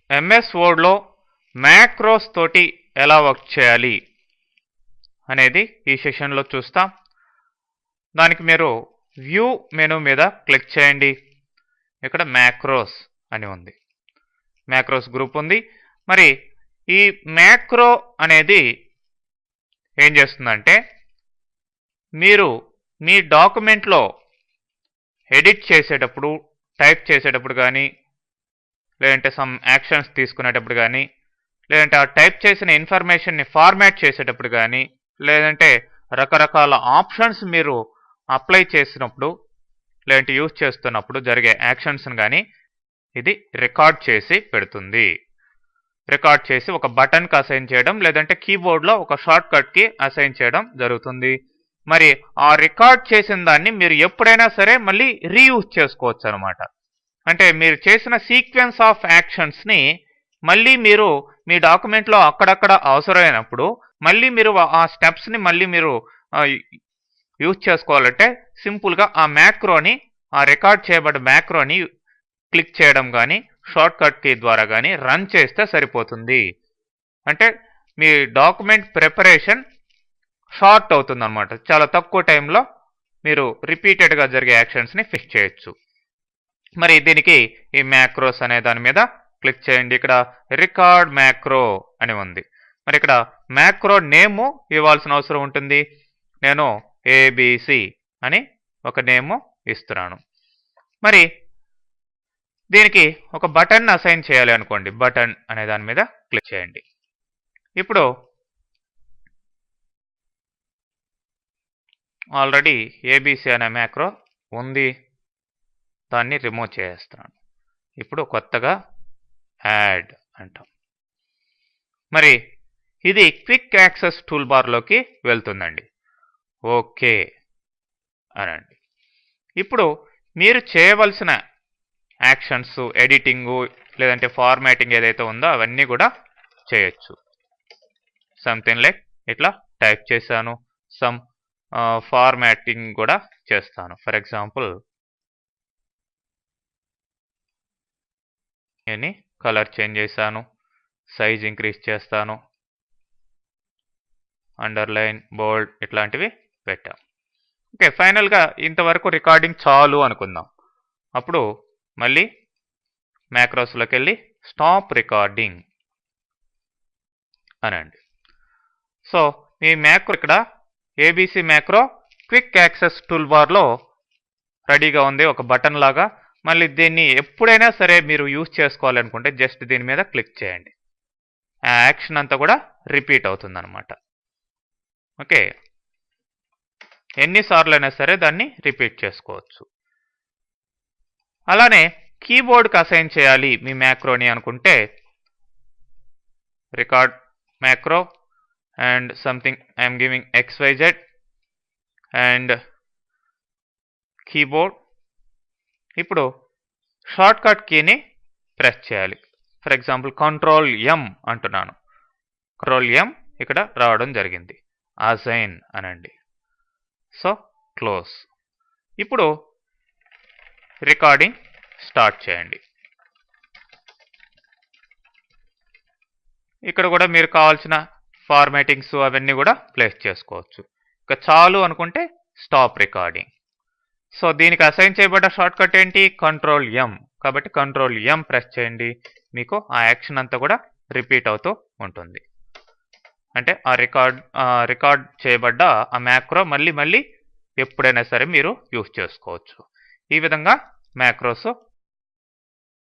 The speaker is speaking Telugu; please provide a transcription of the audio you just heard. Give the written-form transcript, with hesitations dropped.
ఎంఎస్ వర్డ్లో మ్యాక్రోస్ తోటి ఎలా వర్క్ చేయాలి అనేది ఈ సెషన్లో చూస్తాం. దానికి మీరు వ్యూ మెనూ మీద క్లిక్ చేయండి. ఇక్కడ మ్యాక్రోస్ అని ఉంది, మ్యాక్రోస్ గ్రూప్ ఉంది. మరి ఈ మ్యాక్రో అనేది ఏం చేస్తుందంటే మీరు మీ డాక్యుమెంట్లో ఎడిట్ చేసేటప్పుడు, టైప్ చేసేటప్పుడు కానీ, లేదంటే సమ్ యాక్షన్స్ తీసుకునేటప్పుడు కానీ, లేదంటే ఆ టైప్ చేసిన ఇన్ఫర్మేషన్ని ఫార్మాట్ చేసేటప్పుడు కానీ, లేదంటే రకరకాల ఆప్షన్స్ మీరు అప్లై చేసినప్పుడు, లేదంటే యూజ్ చేస్తున్నప్పుడు జరిగే యాక్షన్స్ని కానీ ఇది రికార్డ్ చేసి పెడుతుంది. రికార్డ్ చేసి ఒక బటన్కి అసైన్ చేయడం, లేదంటే కీబోర్డ్లో ఒక షార్ట్ కట్కి అసైన్ చేయడం జరుగుతుంది. మరి ఆ రికార్డ్ చేసిన దాన్ని మీరు ఎప్పుడైనా సరే మళ్ళీ రీయూజ్ చేసుకోవచ్చు అనమాట. అంటే మీరు చేసిన సీక్వెన్స్ ఆఫ్ యాక్షన్స్ని మళ్ళీ మీరు మీ డాక్యుమెంట్లో అక్కడక్కడ అవసరమైనప్పుడు మళ్ళీ మీరు ఆ స్టెప్స్ని మళ్ళీ మీరు యూజ్ చేసుకోవాలంటే సింపుల్గా ఆ మ్యాక్రోని, ఆ రికార్డ్ చేయబడ్డ మ్యాక్రోని క్లిక్ చేయడం కానీ, షార్ట్ కట్ కీ ద్వారా కానీ రన్ చేస్తే సరిపోతుంది. అంటే మీ డాక్యుమెంట్ ప్రిపరేషన్ షార్ట్ అవుతుంది అనమాట. చాలా తక్కువ టైంలో మీరు రిపీటెడ్గా జరిగే యాక్షన్స్ని ఫిక్స్ చేయొచ్చు. మరి దీనికి ఈ మ్యాక్రోస్ అనే దాని మీద క్లిక్ చేయండి. ఇక్కడ రికార్డ్ మ్యాక్రో అని ఉంది. మరి ఇక్కడ మ్యాక్రో నేము ఇవ్వాల్సిన అవసరం ఉంటుంది. నేను ఏబిసి అని ఒక నేము ఇస్తున్నాను. మరి దీనికి ఒక బటన్ అసైన్ చేయాలి అనుకోండి. బటన్ అనే దాని మీద క్లిక్ చేయండి. ఇప్పుడు ఆల్రెడీ ఏబిసి అనే మ్యాక్రో ఉంది, దాన్ని రిమూవ్ చేస్తున్నాను. ఇప్పుడు కొత్తగా యాడ్ అంటాం. మరి ఇది క్విక్ యాక్సెస్ టూల్ బార్లోకి వెళ్తుందండి. ఓకే అనండి. ఇప్పుడు మీరు చేయవలసిన యాక్షన్స్, ఎడిటింగు లేదంటే ఫార్మాటింగ్ ఏదైతే ఉందో అవన్నీ కూడా చేయొచ్చు. సంథింగ్ లైక్ ఇట్లా టైప్ చేశాను, సమ్ ఫార్మాటింగ్ కూడా చేస్తాను. ఫర్ ఎగ్జాంపుల్ నేను కలర్ చేంజ్ చేశాను, సైజ్ ఇంక్రీజ్ చేస్తాను, అండర్లైన్, బోల్డ్ ఇట్లాంటివి పెట్టాం. ఓకే, ఫైనల్గా ఇంతవరకు రికార్డింగ్ చాలు అనుకుందాం. అప్పుడు మళ్ళీ మ్యాక్రోస్లోకి వెళ్ళి స్టాప్ రికార్డింగ్ అనండి. సో ఈ మ్యాక్రో ఇక్కడ ABC macro quick access tool బార్లో రెడీగా ఉంది, ఒక బటన్ లాగా. మళ్ళీ దీన్ని ఎప్పుడైనా సరే మీరు యూజ్ చేసుకోవాలనుకుంటే జస్ట్ దీని మీద క్లిక్ చేయండి. ఆ యాక్షన్ అంతా కూడా రిపీట్ అవుతుంది అనమాట. ఓకే, ఎన్నిసార్లు అయినా సరే దాన్ని రిపీట్ చేసుకోవచ్చు. అలానే కీబోర్డ్కి అసైన్ చేయాలి మీ మ్యాక్రోని అనుకుంటే record macro and something I'm giving XYZ and keyboard. ఇప్పుడు షార్ట్ కట్ కీని ప్రెస్ చేయాలి. ఫర్ ఎగ్జాంపుల్ Ctrl+M అంటున్నాను. Ctrl+M ఇక్కడ రావడం జరిగింది. అసైన్ అనండి. So close. ఇప్పుడు రికార్డింగ్ స్టార్ట్ చేయండి. ఇక్కడ కూడా మీరు కావాల్సిన ఫార్మాటింగ్స్ అవన్నీ కూడా ప్లేస్ చేసుకోవచ్చు. ఇక చాలు అనుకుంటే స్టాప్ రికార్డింగ్. సో దీనికి అసైన్ చేయబడ్డ షార్ట్ కట్ ఏంటి? Ctrl+M. కాబట్టి Ctrl+M ప్రెస్ చేయండి. మీకు ఆ యాక్షన్ అంతా కూడా రిపీట్ అవుతూ ఉంటుంది. అంటే ఆ రికార్డ్ చేయబడ్డ ఆ మ్యాక్రో మళ్ళీ ఎప్పుడైనా సరే మీరు యూజ్ చేసుకోవచ్చు. ఈ విధంగా మ్యాక్రోస్